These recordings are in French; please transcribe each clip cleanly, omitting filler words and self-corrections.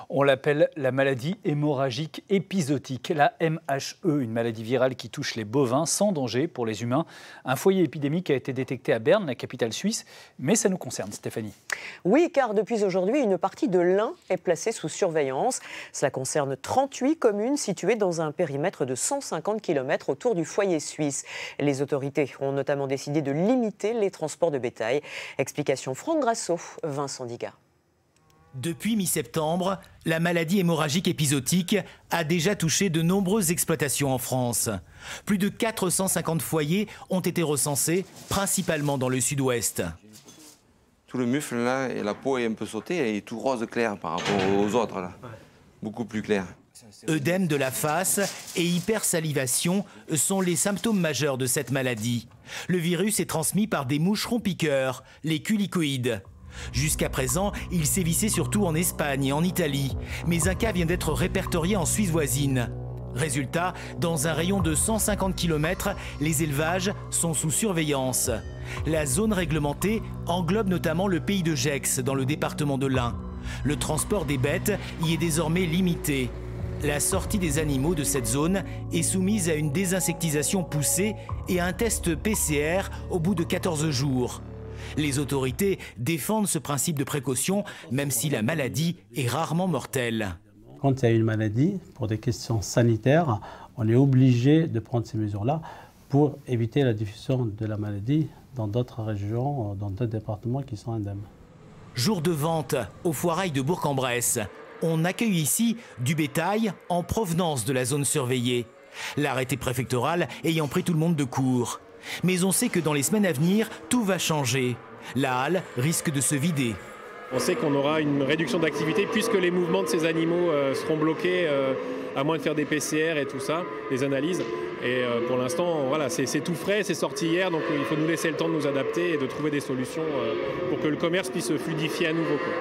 On l'appelle la maladie hémorragique épizootique, la MHE, une maladie virale qui touche les bovins sans danger pour les humains. Un foyer épidémique a été détecté à Berne, la capitale suisse, mais ça nous concerne, Stéphanie. Oui, car depuis aujourd'hui, une partie de l'Ain est placée sous surveillance. Cela concerne 38 communes situées dans un périmètre de 150 km autour du foyer suisse. Les autorités ont notamment décidé de limiter les transports de bétail. Explication Franck Grasso, Vincent Diga. Depuis mi-septembre, la maladie hémorragique épizootique a déjà touché de nombreuses exploitations en France. Plus de 450 foyers ont été recensés, principalement dans le sud-ouest. Tout le mufle là, et la peau est un peu sautée, elle est tout rose clair par rapport aux autres là. Beaucoup plus clair. Œdème de la face et hypersalivation sont les symptômes majeurs de cette maladie. Le virus est transmis par des moucherons-piqueurs, les culicoïdes. Jusqu'à présent, il sévissait surtout en Espagne et en Italie, mais un cas vient d'être répertorié en Suisse voisine. Résultat, dans un rayon de 150 km, les élevages sont sous surveillance. La zone réglementée englobe notamment le pays de Gex, dans le département de l'Ain. Le transport des bêtes y est désormais limité. La sortie des animaux de cette zone est soumise à une désinsectisation poussée et à un test PCR au bout de 14 jours. Les autorités défendent ce principe de précaution, même si la maladie est rarement mortelle. Quand il y a une maladie, pour des questions sanitaires, on est obligé de prendre ces mesures-là pour éviter la diffusion de la maladie dans d'autres régions, dans d'autres départements qui sont indemnes. Jour de vente au foirail de Bourg-en-Bresse. On accueille ici du bétail en provenance de la zone surveillée. L'arrêté préfectoral ayant pris tout le monde de court. Mais on sait que dans les semaines à venir, tout va changer. La halle risque de se vider. On sait qu'on aura une réduction d'activité puisque les mouvements de ces animaux seront bloqués, à moins de faire des PCR et tout ça, des analyses. Et pour l'instant, voilà, c'est tout frais, c'est sorti hier, donc il faut nous laisser le temps de nous adapter et de trouver des solutions pour que le commerce puisse se fluidifier à nouveau, quoi.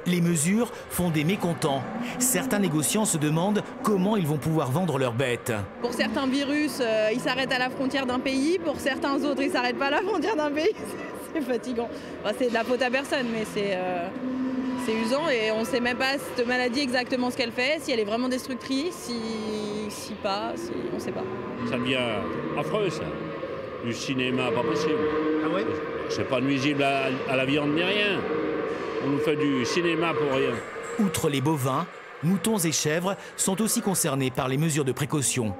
Les mesures font des mécontents. Certains négociants se demandent comment ils vont pouvoir vendre leurs bêtes. Pour certains virus, ils s'arrêtent à la frontière d'un pays. Pour certains autres, ils ne s'arrêtent pas à la frontière d'un pays. C'est fatigant. Enfin, c'est de la faute à personne, mais c'est usant. Et on ne sait même pas, cette maladie, exactement ce qu'elle fait, si elle est vraiment destructrice, si pas, on ne sait pas. Ça devient affreux, ça. Du cinéma, pas possible. Ah ouais ? C'est pas nuisible à la viande ni rien. On nous fait du cinéma pour rien. Outre les bovins, moutons et chèvres sont aussi concernés par les mesures de précaution.